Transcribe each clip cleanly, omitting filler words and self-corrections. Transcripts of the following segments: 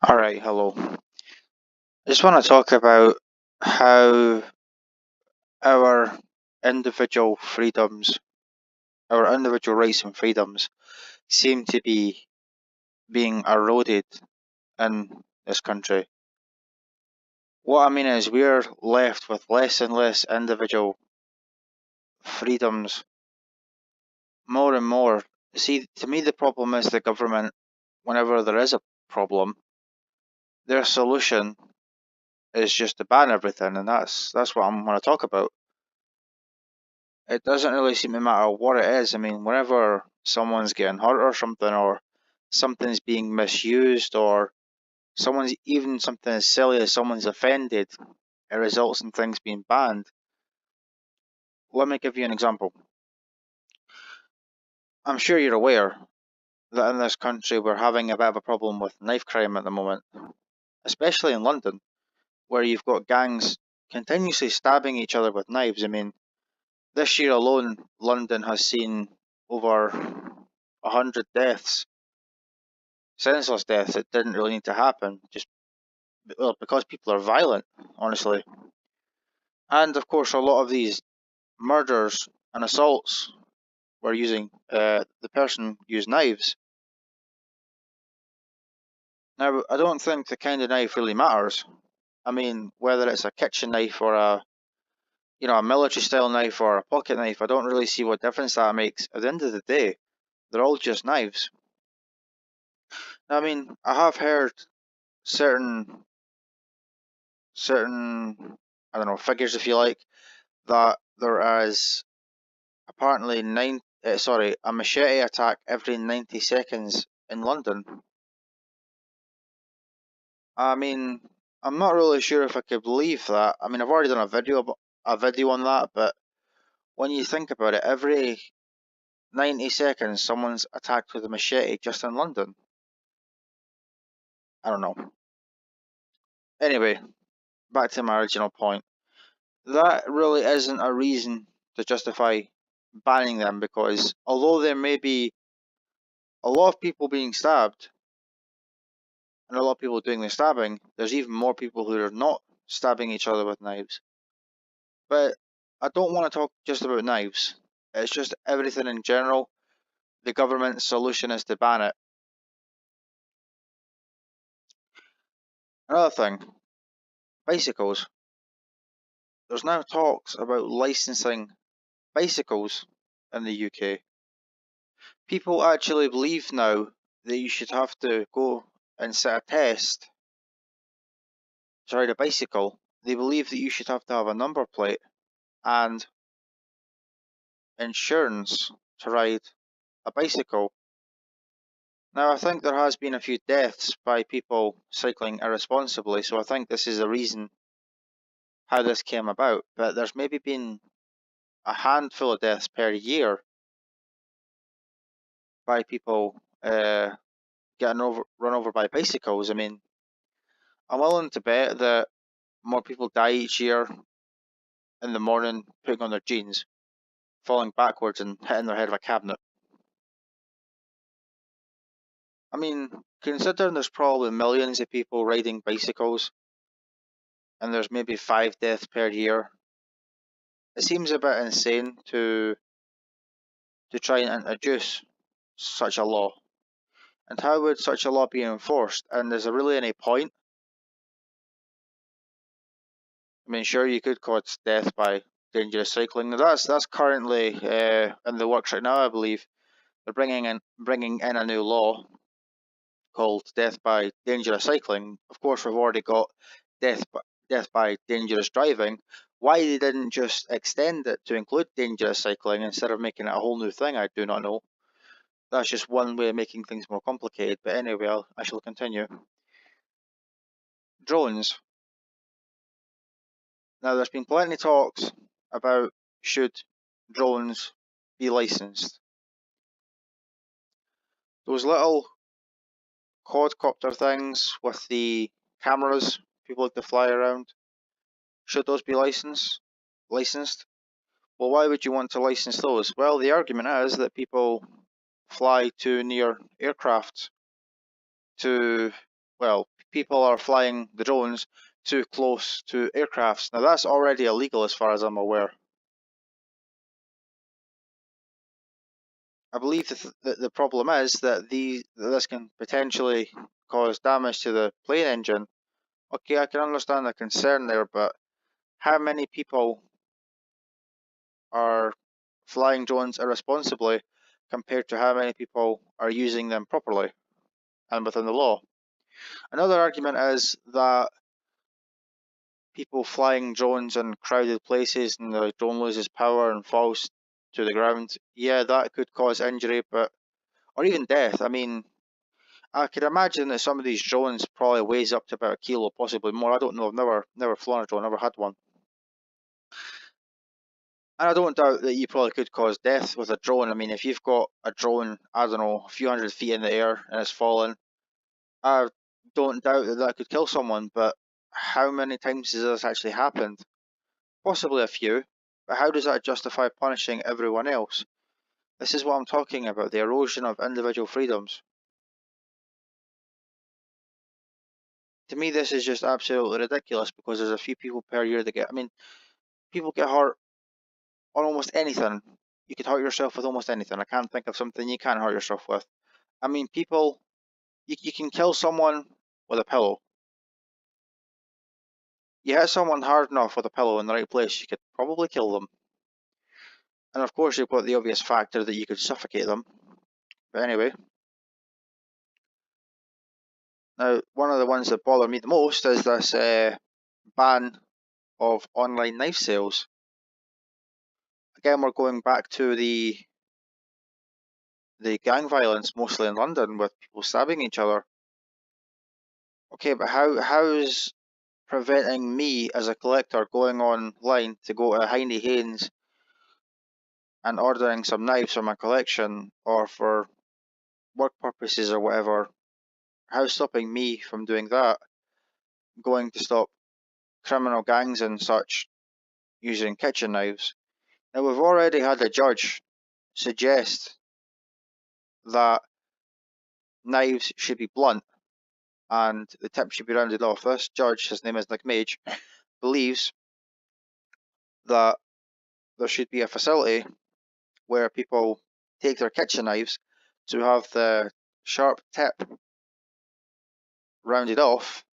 Alright, hello. I just want to talk about how our individual freedoms, our individual rights and freedoms seem to be being eroded in this country. What I mean is we're left with less and less individual freedoms, more and more. See, to me the problem is the government, whenever there is a problem, their solution is just to ban everything, and that's what I'm going to talk about. It doesn't really seem to matter what it is. I mean, whenever someone's getting hurt or something, or something's being misused, or something as silly as someone's offended, it results in things being banned. Let me give you an example. I'm sure you're aware that in this country we're having a bit of a problem with knife crime at the moment, especially in London, where you've got gangs continuously stabbing each other with knives. I mean, this year alone, London has seen over 100 deaths, senseless deaths that didn't really need to happen, just because people are violent, honestly. And of course, a lot of these murders and assaults were using the person used knives. Now, I don't think the kind of knife really matters. I mean, whether it's a kitchen knife or a military style knife or a pocket knife, I don't really see what difference that makes. At the end of the day, they're all just knives. I mean, I have heard certain I don't know, figures, if you like, that there is apparently a machete attack every 90 seconds in London. I mean, I'm not really sure if I could believe that. I mean, I've already done a video on that, but when you think about it, every 90 seconds someone's attacked with a machete just in London. I don't know. Anyway, back to my original point. That really isn't a reason to justify banning them, because although there may be a lot of people being stabbed and a lot of people doing the stabbing, there's even more people who are not stabbing each other with knives. But I don't want to talk just about knives. It's just everything in general. The government's solution is to ban it. Another thing, bicycles. There's now talks about licensing bicycles in the UK. People actually believe now that you should have to go and sit a test to ride a bicycle. They believe that you should have to have a number plate and insurance to ride a bicycle. Now, I think there has been a few deaths by people cycling irresponsibly, so I think this is the reason how this came about. But there's maybe been a handful of deaths per year by people getting run over by bicycles. I mean, I'm willing to bet that more people die each year in the morning putting on their jeans, falling backwards and hitting their head of a cabinet. I mean, considering there's probably millions of people riding bicycles and there's maybe 5 deaths per year, it seems a bit insane to try and introduce such a law. And how would such a law be enforced? And is there really any point? I mean, sure, you could cause death by dangerous cycling. That's currently in the works right now, I believe. They're bringing in a new law called death by dangerous cycling. Of course, we've already got death by dangerous driving. Why they didn't just extend it to include dangerous cycling instead of making it a whole new thing, I do not know. That's just one way of making things more complicated. But anyway, I shall continue. Drones. Now, there's been plenty of talks about should drones be licensed. Those little quadcopter things with the cameras people like to fly around, should those be licensed? Well, why would you want to license those? Well, the argument is that people fly too near aircraft people are flying the drones too close to aircrafts. Now that's already illegal as far as I'm aware. I believe the problem is that this can potentially cause damage to the plane engine. Okay, I can understand the concern there, but how many people are flying drones irresponsibly compared to how many people are using them properly and within the law? Another argument is that people flying drones in crowded places and the drone loses power and falls to the ground, yeah, that could cause injury, but or even death. I mean, I could imagine that some of these drones probably weighs up to about a kilo, possibly more. I don't know. I've never flown a drone, never had one. And I don't doubt that you probably could cause death with a drone. I mean, if you've got a drone, I don't know, a few hundred feet in the air and it's fallen, I don't doubt that that could kill someone. But how many times has this actually happened? Possibly a few. But how does that justify punishing everyone else? This is what I'm talking about, the erosion of individual freedoms. To me, this is just absolutely ridiculous because there's a few people per year that get. I mean, people get hurt on almost anything. You could hurt yourself with almost anything. I can't think of something you can't hurt yourself with. I mean, people, you can kill someone with a pillow. You hit someone hard enough with a pillow in the right place, you could probably kill them. And of course, you've got the obvious factor that you could suffocate them. But anyway, now one of the ones that bother me the most is this ban of online knife sales. Again, we're going back to the gang violence, mostly in London, with people stabbing each other. Okay, but how's preventing me as a collector going online to go to Hindy Haynes and ordering some knives for my collection or for work purposes or whatever? How's stopping me from doing that going to stop criminal gangs and such using kitchen knives? Now, we've already had a judge suggest that knives should be blunt and the tip should be rounded off. This judge, his name is Nick Mage, believes that there should be a facility where people take their kitchen knives to have the sharp tip rounded off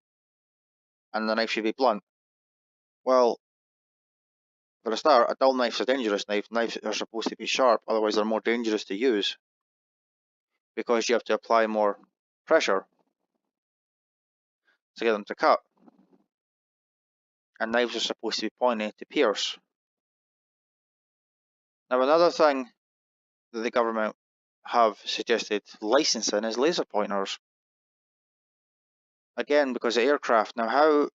and the knife should be blunt. Well, for a start, a dull knife's a dangerous knife. Knives are supposed to be sharp, otherwise they're more dangerous to use because you have to apply more pressure to get them to cut. And knives are supposed to be pointy to pierce. Now, another thing that the government have suggested licensing is laser pointers. Again, because of aircraft. Now,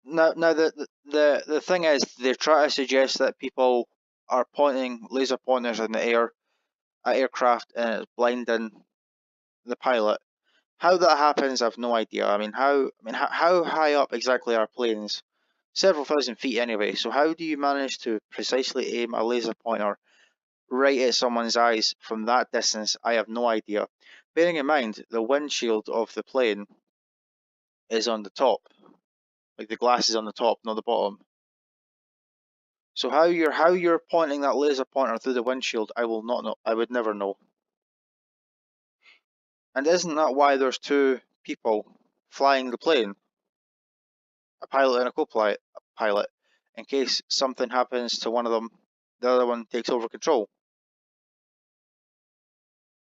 the thing is, they try to suggest that people are pointing laser pointers in the air at aircraft and it's blinding the pilot. How that happens, I've no idea. How high up exactly are planes? Several thousand feet anyway. So how do you manage to precisely aim a laser pointer right at someone's eyes from that distance? I have no idea. Bearing in mind, the windshield of the plane is on the top. Like the glass is on the top, not the bottom. So how you're pointing that laser pointer through the windshield, I will not know. I would never know. And isn't that why there's two people flying the plane? A pilot and a co-pilot, in case something happens to one of them, the other one takes over control.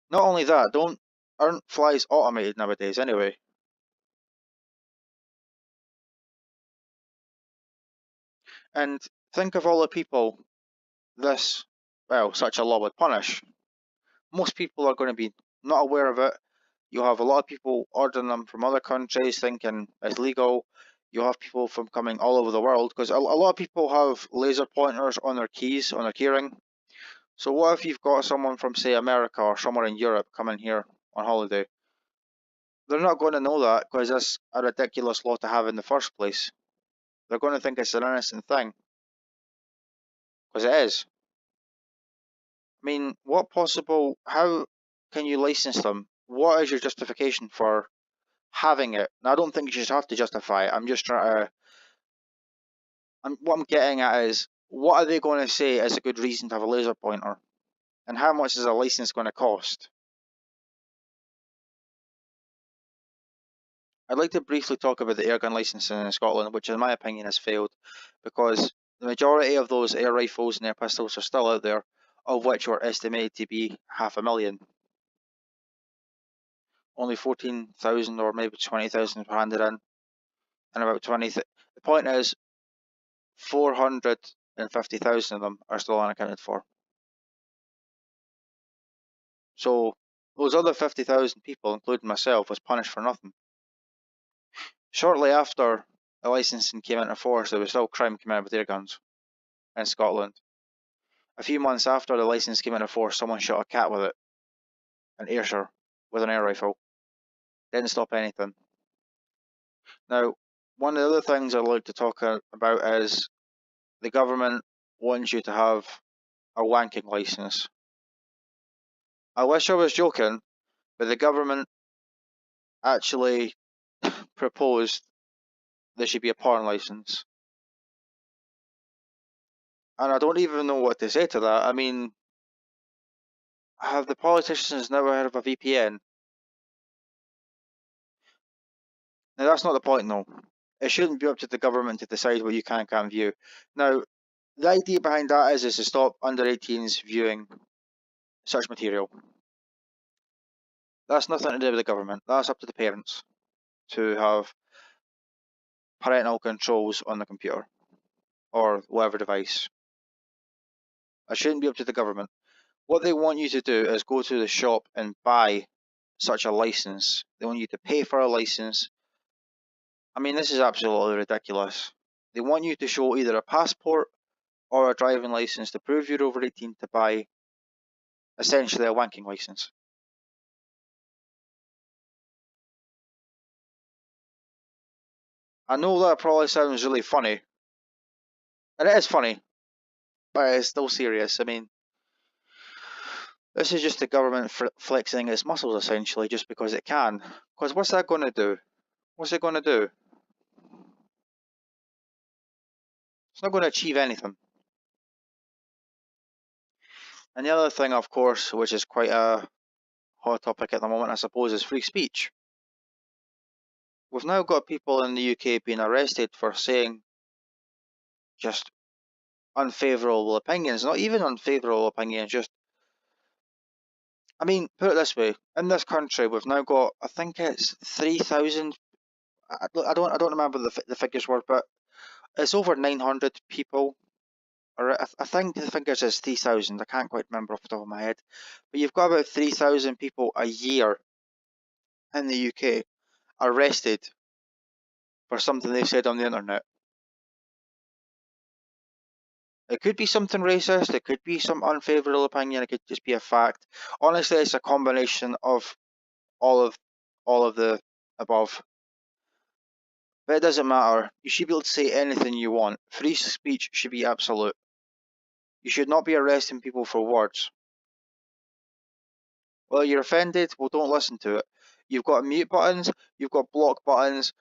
Not only that, aren't flights automated nowadays anyway? And think of all the people such a law would punish. Most people are going to be not aware of it. You'll have a lot of people ordering them from other countries thinking it's legal. You'll have people from coming all over the world because a lot of people have laser pointers on their keys, on their keyring. So what if you've got someone from, say, America or somewhere in Europe coming here on holiday? They're not going to know that because that's a ridiculous law to have in the first place. They're going to think it's an innocent thing. Because it is. I mean, how can you license them? What is your justification for having it. Now, I don't think you just have to justify it. I'm just trying to. What I'm getting at is, what are they going to say is a good reason to have a laser pointer, and how much is a license going to cost? I'd like to briefly talk about the airgun licensing in Scotland, which in my opinion has failed, because the majority of those air rifles and air pistols are still out there, of which were estimated to be 500,000. Only 14,000 or maybe 20,000 were handed in, and about 20. The point is, 450,000 of them are still unaccounted for. So those other 50,000 people, including myself, was punished for nothing. Shortly after the licensing came into force, there was still crime committed with air guns in Scotland. A few months after the license came into force, someone shot a cat with it in Ayrshire with an air rifle. Didn't stop anything. Now, one of the other things I'd like to talk about is the government wants you to have a wanking license. I wish I was joking, but the government actually proposed there should be a porn license. And I don't even know what to say to that. I mean, have the politicians never heard of a VPN? Now, that's not the point, though. It shouldn't be up to the government to decide what you can and can't view. Now, the idea behind that is to stop under 18s viewing such material. That's nothing to do with the government. That's up to the parents to have parental controls on the computer or whatever device. It shouldn't be up to the government. What they want you to do is go to the shop and buy such a license. They want you to pay for a license. I mean, this is absolutely ridiculous. They want you to show either a passport or a driving license to prove you're over 18 to buy essentially a wanking license. I know that probably sounds really funny, and it is funny, but it's still serious. I mean, this is just the government flexing its muscles essentially just because it can. Because what's that going to do? What's it going to do? It's not going to achieve anything. And the other thing, of course, which is quite a hot topic at the moment, I suppose, is free speech. We've now got people in the UK being arrested for saying just unfavourable opinions. Not even unfavourable opinions, just... I mean, put it this way. In this country, we've now got, I think it's 3,000... I don't remember the figures were, but it's over 900 people. Or I think the figures is 3,000. I can't quite remember off the top of my head. But you've got about 3,000 people a year in the UK arrested for something they said on the internet. It could be something racist, it could be some unfavourable opinion, it could just be a fact. Honestly, it's a combination of all of the above. But it doesn't matter. You should be able to say anything you want. Free speech should be absolute. You should not be arresting people for words. Well, you're offended, well, don't listen to it. You've got mute buttons, you've got block buttons,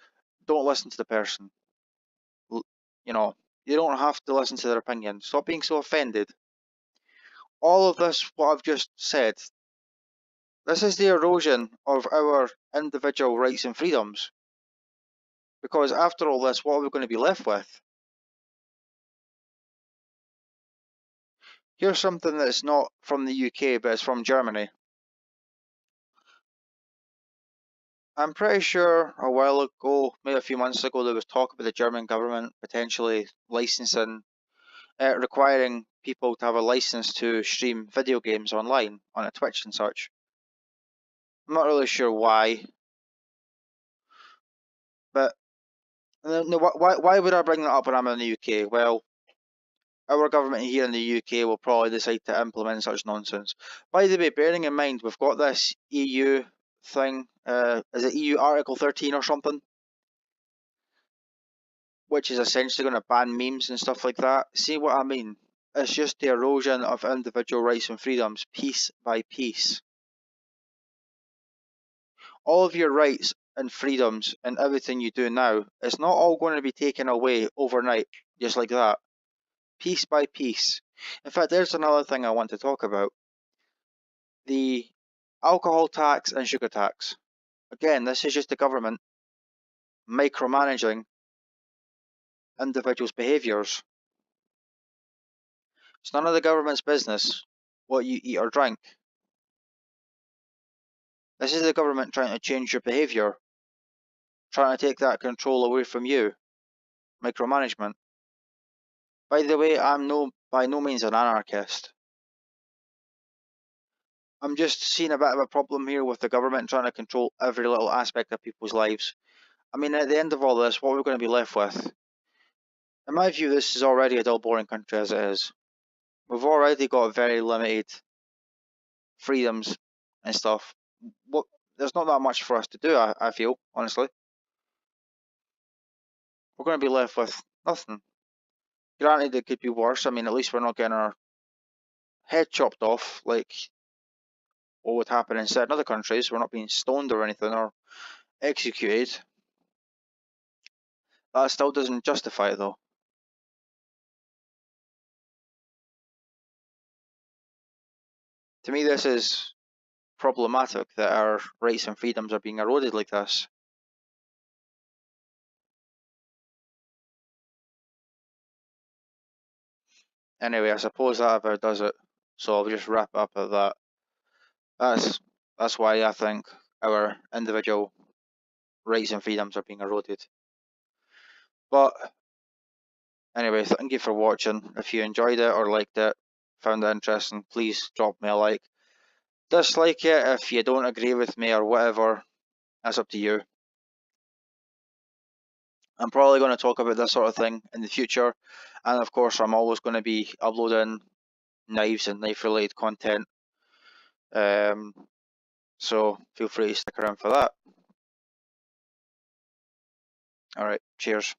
don't listen to the person. You know, you don't have to listen to their opinion. Stop being so offended. All of this, what I've just said, this is the erosion of our individual rights and freedoms. Because after all this, what are we going to be left with? Here's something that's not from the UK, but it's from Germany. I'm pretty sure a while ago, maybe a few months ago, there was talk about the German government potentially licensing, requiring people to have a license to stream video games online on a Twitch and such. I'm not really sure why, but why would I bring that up when I'm in the UK? Well, our government here in the UK will probably decide to implement such nonsense. By the way, bearing in mind we've got this EU thing, is it EU Article 13 or something? Which is essentially going to ban memes and stuff like that. See what I mean? It's just the erosion of individual rights and freedoms, piece by piece. All of your rights and freedoms and everything you do now, it's not all going to be taken away overnight, just like that. Piece by piece. In fact, there's another thing I want to talk about. The alcohol tax and sugar tax. Again, this is just the government micromanaging individuals' behaviours. It's none of the government's business what you eat or drink. This is the government trying to change your behaviour, trying to take that control away from you. Micromanagement. By the way, I'm by no means an anarchist. I'm just seeing a bit of a problem here with the government trying to control every little aspect of people's lives. I mean, at the end of all this, what we're going to be left with? In my view, this is already a dull, boring country as it is. We've already got very limited freedoms and stuff. There's not that much for us to do, I feel, honestly. We're going to be left with nothing. Granted, it could be worse. I mean, at least we're not getting our head chopped off like what would happen in certain other countries. We're not being stoned or anything or executed. That still doesn't justify it, though. To me, this is problematic that our rights and freedoms are being eroded like this. Anyway, I suppose that about does it. So I'll just wrap up at that. That's why I think our individual rights and freedoms are being eroded. But anyway, thank you for watching. If you enjoyed it or liked it, found it interesting, please drop me a like. Dislike it if you don't agree with me or whatever. That's up to you. I'm probably going to talk about this sort of thing in the future, and of course I'm always going to be uploading knives and knife related content, so feel free to stick around for that. Alright, cheers.